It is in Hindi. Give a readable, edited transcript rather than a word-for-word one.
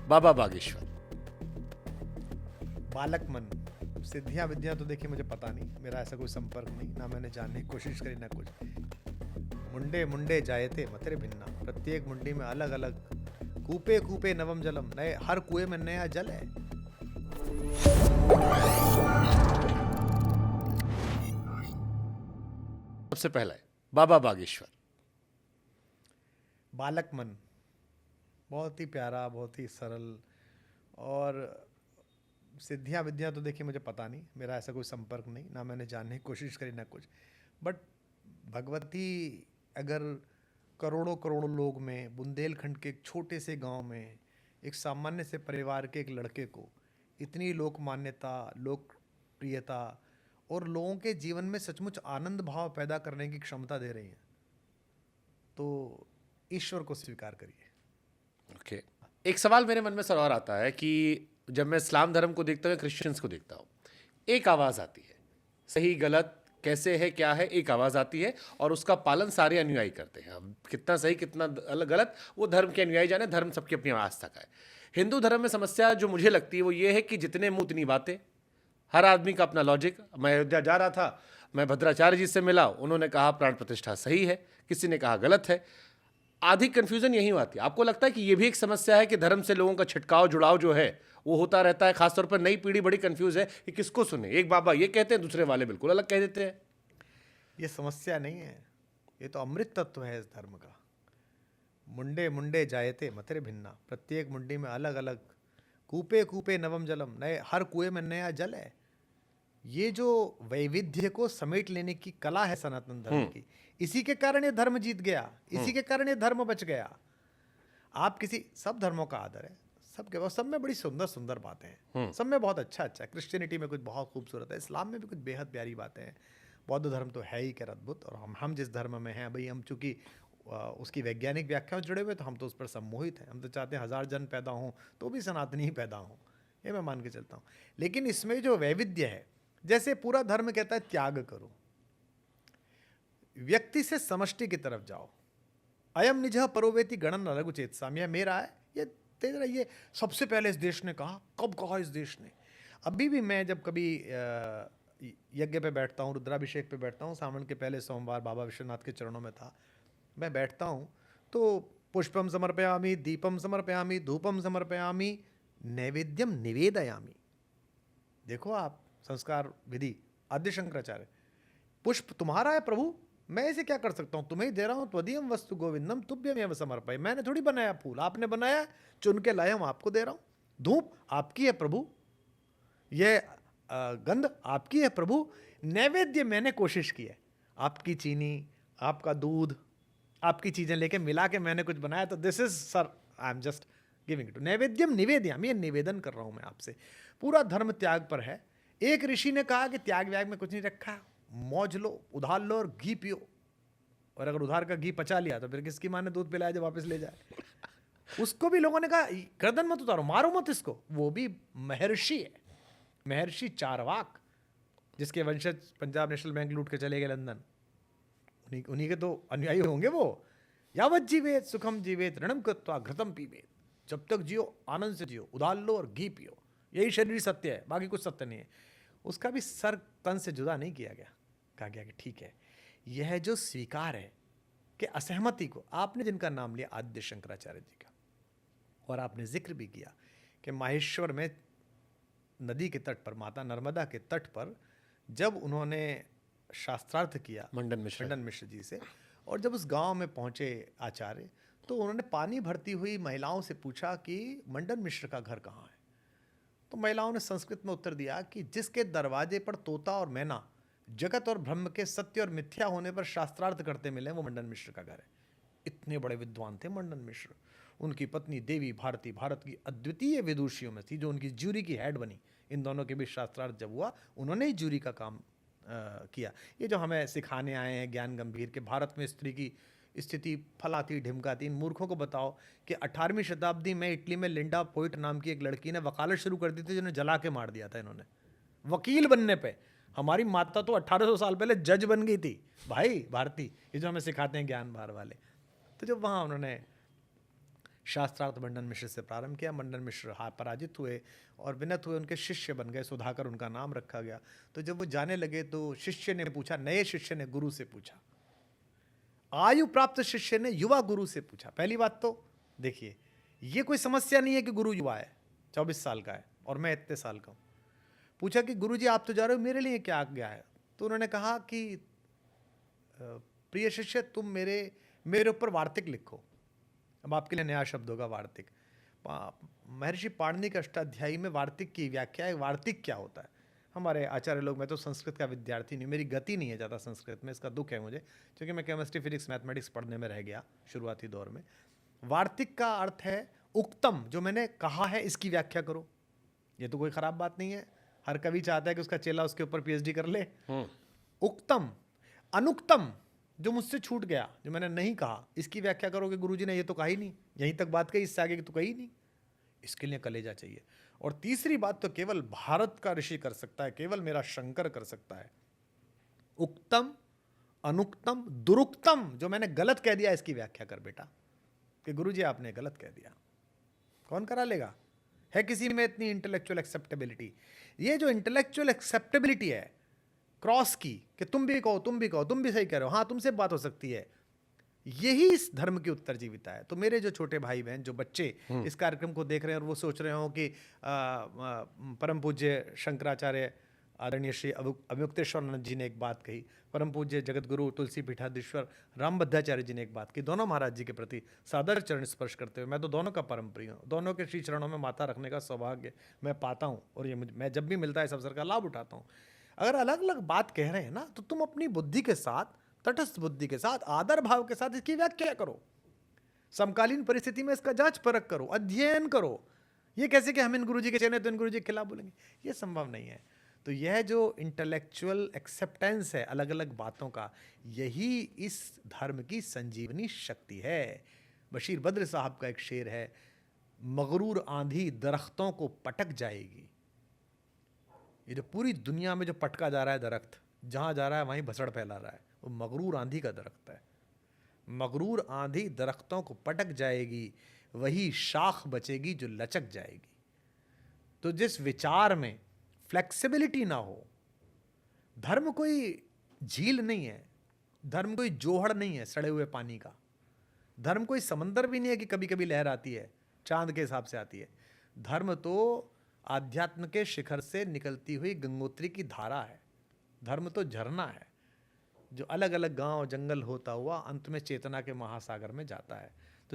बाबा बागेश्वर। बालक मन, सिद्धियां विद्या तो देखिए मुझे पता नहीं, मेरा ऐसा कोई संपर्क नहीं, ना मैंने जानने की कोशिश करी ना कुछ। मुंडे मुंडे जायते मतरे भिन्ना, प्रत्येक मुंडी में अलग अलग कूपे कूपे नवम जलम, नए हर कुएं में नया जल है। सबसे पहला है बाबा बागेश्वर। बालक मन बहुत ही प्यारा, बहुत ही सरल, और सिद्धियां विद्या तो देखिए मुझे पता नहीं, मेरा ऐसा कोई संपर्क नहीं, ना मैंने जानने की कोशिश करी ना कुछ। बट भगवती अगर करोड़ों करोड़ों लोग में, बुंदेलखंड के एक छोटे से गांव में, एक सामान्य से परिवार के एक लड़के को इतनी लोक मान्यता, लोकप्रियता और लोगों के जीवन में सचमुच आनंद भाव पैदा करने की क्षमता दे रही हैं, तो ईश्वर को स्वीकार करिए। ओके, एक सवाल मेरे मन में सर और आता है कि जब मैं इस्लाम धर्म को देखता हूँ, क्रिश्चियंस को देखता हूँ, एक आवाज़ आती है, सही गलत कैसे है क्या है, एक आवाज़ आती है और उसका पालन सारे अनुयायी करते हैं। अब कितना सही कितना गलत वो धर्म के अनुयायी जाने, धर्म सबकी अपनी आस्था का है। हिंदू धर्म में समस्या जो मुझे लगती है वो ये है कि जितने मुंह उतनी बातें, हर आदमी का अपना लॉजिक। मैं अयोध्या जा रहा था, मैं भद्राचार्य जी से मिला, उन्होंने कहा प्राण प्रतिष्ठा सही है, किसी ने कहा गलत है। आधी कंफ्यूजन यही आती है। आपको लगता है कि ये भी एक समस्या है कि धर्म से लोगों का छिटकाव जुड़ाव जो है वो होता रहता है, खासतौर पर नई पीढ़ी बड़ी कंफ्यूज है कि किसको सुने, एक बाबा ये कहते हैं, दूसरे वाले बिल्कुल अलग कह देते हैं। ये समस्या नहीं है, ये तो अमृत तत्व है इस धर्म का। मुंडे मुंडे जायते मतरे भिन्ना, प्रत्येक मुंडी में अलग अलग कूपे कूपे नवम जलम, नए हर कुएं में नया जल है। ये जो वैविध्य को समेट लेने की कला है सनातन धर्म की, इसी के कारण ये धर्म जीत गया, इसी के कारण ये धर्म बच गया। आप किसी, सब धर्मों का आदर है, सबके पास, सब में बड़ी सुंदर सुंदर बातें हैं, सब में बहुत अच्छा अच्छा है। क्रिश्चियनिटी में कुछ बहुत खूबसूरत है, इस्लाम में भी कुछ बेहद प्यारी बातें हैं, बौद्ध धर्म तो है ही क्या अद्भुत। और हम जिस धर्म में हैं भाई, हम चूंकि उसकी वैज्ञानिक व्याख्याओं से जुड़े हुए, तो हम तो उस पर सम्मोहित हैं। हम तो चाहते हैं 1000 जन पैदा हों तो भी सनातनी ही पैदा हों, ये मैं मान के चलता हूँ। लेकिन इसमें जो वैविध्य है, जैसे पूरा धर्म कहता है त्याग करो, व्यक्ति से समष्टि की तरफ जाओ, अयम निजः परोवेति गणन लघु चेतसाम, यह मेरा है, ये तेरा, ये सबसे पहले इस देश ने कहा। कब कहा इस देश ने? अभी भी मैं जब कभी यज्ञ पे बैठता हूँ, रुद्राभिषेक पे बैठता हूँ, सावन के पहले सोमवार बाबा विश्वनाथ के चरणों में था, मैं बैठता हूँ तो पुष्पम समर्पयामि, दीपम समर्पयामि, धूपम समर्पयामि, नैवेद्यम निवेदयामि। देखो आप, संस्कार विधि, आद्य शंकराचार्य, पुष्प तुम्हारा है प्रभु, मैं इसे क्या कर सकता हूँ, तुम्हें ही दे रहा हूँ। त्वदीयम वस्तु गोविंदम तुभ्यमेव समर्पय, मैंने थोड़ी बनाया फूल, आपने बनाया, चुन के लाया हूँ, आपको दे रहा हूँ। धूप आपकी है प्रभु, यह गंध आपकी है प्रभु, नैवेद्य मैंने कोशिश की है, आपकी चीनी, आपका दूध, आपकी चीजें लेके मिला के मैंने कुछ बनाया, तो this is sir, I am just giving it. Naivedyam निवेदयामि, ये निवेदन कर रहा हूं मैं आपसे। पूरा धर्म त्याग पर है। एक ऋषि ने कहा कि त्याग व्याग में कुछ नहीं रखा, मौज लो, उधार लो और घी पियो, और अगर उधार का घी पचा लिया तो फिर किसकी माँ ने दूध पिलाया जो वापस ले जाए। उसको भी लोगों ने कहा गर्दन मत उतारो, मारो मत इसको। वो भी महर्षि है, महर्षि चारवाक, जिसके वंशज पंजाब नेशनल बैंक लूट के चले गए लंदन, उन्हीं के तो अनुयायी होंगे वो। यावत जीवेत सुखम जीवेत ऋणम कृत्वा घृतम पीवेत, जब तक जियो आनंद से जियो, उधार लो और घी पियो, यही शरीर सत्य है, बाकी कुछ सत्य नहीं है। उसका भी सर तन से जुदा नहीं किया गया, कहा गया कि ठीक है, यह जो स्वीकार है कि असहमति को, आपने जिनका नाम लिया आद्य शंकराचार्य जी का, और आपने जिक्र भी किया कि माहेश्वर में नदी के तट पर, माता नर्मदा के तट पर, जब उन्होंने शास्त्रार्थ किया मंडन मिश्र जी से, और जब उस गांव में पहुंचे आचार्य, तो उन्होंने पानी भरती हुई महिलाओं से पूछा कि मंडन मिश्र का घर कहाँ है। तो महिलाओं ने संस्कृत में उत्तर दिया कि जिसके दरवाजे पर तोता और मैना जगत और ब्रह्म के सत्य और मिथ्या होने पर शास्त्रार्थ करते मिले, वो मंडन मिश्र का घर है। इतने बड़े विद्वान थे मंडन मिश्र। उनकी पत्नी देवी भारती भारत की अद्वितीय विदुषियों में थी, जो उनकी ज्यूरी की हेड बनी। इन दोनों के बीच शास्त्रार्थ जब हुआ, उन्होंने ही ज्यूरी का काम किया। ये जो हमें सिखाने आए हैं ज्ञान गंभीर के भारत में स्त्री की स्थिति फलाती ढिमकाती, इन मूर्खों को बताओ कि 18वीं शताब्दी में इटली में लिंडा पोइट नाम की एक लड़की ने वकालत शुरू कर दी थी, जिन्हें जला के मार दिया था इन्होंने वकील बनने पे। हमारी माता तो 1800 साल पहले जज बन गई थी भाई भारती, ये जो हमें सिखाते हैं ज्ञान भार वाले। तो जब वहाँ उन्होंने शास्त्रार्थ मंडन मिश्र से प्रारंभ किया। मंडन मिश्र पराजित हुए और विनत हुए, उनके शिष्य बन गए, सुधाकर उनका नाम रखा गया। तो जब वो जाने लगे तो शिष्य ने पूछा, नए शिष्य ने गुरु से पूछा, आयु प्राप्त शिष्य ने युवा गुरु से पूछा। पहली बात तो देखिए, ये कोई समस्या नहीं है कि गुरु युवा है, 24 साल का है और मैं इतने साल का हूँ। पूछा कि गुरुजी आप तो जा रहे हो, मेरे लिए क्या आज्ञा है? तो उन्होंने कहा कि प्रिय शिष्य, तुम मेरे ऊपर वार्तिक लिखो। अब आपके लिए नया शब्द होगा वार्तिक। महर्षि पाणिनि के अष्टाध्यायी में वार्तिक की व्याख्या है। वार्तिक क्या होता है? हमारे आचार्य लोग, मैं तो संस्कृत का विद्यार्थी नहीं, मेरी गति नहीं है ज़्यादा संस्कृत में, इसका दुख है मुझे, क्योंकि मैं केमिस्ट्री फिजिक्स मैथमेटिक्स पढ़ने में रह गया शुरुआती दौर में। वार्तिक का अर्थ है उक्तम, जो मैंने कहा है इसकी व्याख्या करो। ये तो कोई ख़राब बात नहीं है, हर कवि चाहता है कि उसका चेला उसके ऊपर पीएचडी कर ले। उक्तम। अनुक्तम, जो मुझसे छूट गया, जो मैंने नहीं कहा, इसकी व्याख्या करोगे गुरुजी ने ये तो कहा ही नहीं, यहीं तक बात कही, इससे आगे तो कही नहीं। इसके लिए कलेजा चाहिए। और तीसरी बात तो केवल भारत का ऋषि कर सकता है, केवल मेरा शंकर कर सकता है। उक्तम, अनुक्तम, दुरुक्तम, जो मैंने गलत कह दिया इसकी व्याख्या कर बेटा, कि गुरुजी आपने गलत कह दिया। कौन करा लेगा? है किसी में इतनी इंटेलेक्चुअल एक्सेप्टेबिलिटी? ये जो इंटेलेक्चुअल एक्सेप्टेबिलिटी है क्रॉस की, कि तुम भी कहो, तुम भी कहो, तुम भी सही कह रहे हो, हाँ तुमसे बात हो सकती है, यही इस धर्म की उत्तरजीविता है। तो मेरे जो छोटे भाई बहन, जो बच्चे इस कार्यक्रम को देख रहे हैं और वो सोच रहे हो कि परम पूज्य शंकराचार्य आदरणीय श्री अभिमुक्तेश्वरानंद जी ने एक बात कही, परम पूज्य जगत गुरु तुलसी पीठाधीश्वर रामभद्राचार्य जी ने एक बात की, दोनों महाराज जी के प्रति सादर चरण स्पर्श करते हुए, मैं तो दोनों का परम प्रिय हूँ, दोनों के श्री चरणों में माथा रखने का सौभाग्य मैं पाता हूँ, और ये मैं जब भी मिलता है इस अवसर का लाभ उठाता हूँ। अगर अलग अलग बात कह रहे हैं ना, तो तुम अपनी बुद्धि के साथ, तटस्थ बुद्धि के साथ, आदर भाव के साथ इसकी व्याख्या करो, समकालीन परिस्थिति में इसका जांच परख करो, अध्ययन करो। ये कैसे कि हम इन गुरुजी के चेले तो इन गुरुजी के खिलाफ बोलेंगे, ये संभव नहीं है। तो यह जो इंटेलेक्चुअल एक्सेप्टेंस है अलग अलग बातों का, यही इस धर्म की संजीवनी शक्ति है। बशीर बद्र साहब का एक शेर है, मगरूर आंधी दरख्तों को पटक जाएगी। ये जो पूरी दुनिया में जो पटका जा रहा है दरख्त, जहाँ जा रहा है वहीं भसड़ फैला रहा है, वो मगरूर आंधी का दरख्त है। मगरूर आंधी दरख्तों को पटक जाएगी, वही शाख बचेगी जो लचक जाएगी। तो जिस विचार में फ्लेक्सिबिलिटी ना हो, धर्म कोई झील नहीं है, धर्म कोई जोहड़ नहीं है सड़े हुए पानी का, धर्म कोई समंदर भी नहीं है कि कभी कभी लहर आती है, चांद के हिसाब से आती है। धर्म तो आध्यात्म के शिखर से निकलती हुई गंगोत्री की धारा है। धर्म तो झरना है जो अलग अलग गांव जंगल होता हुआ अंत में चेतना के महासागर में जाता है।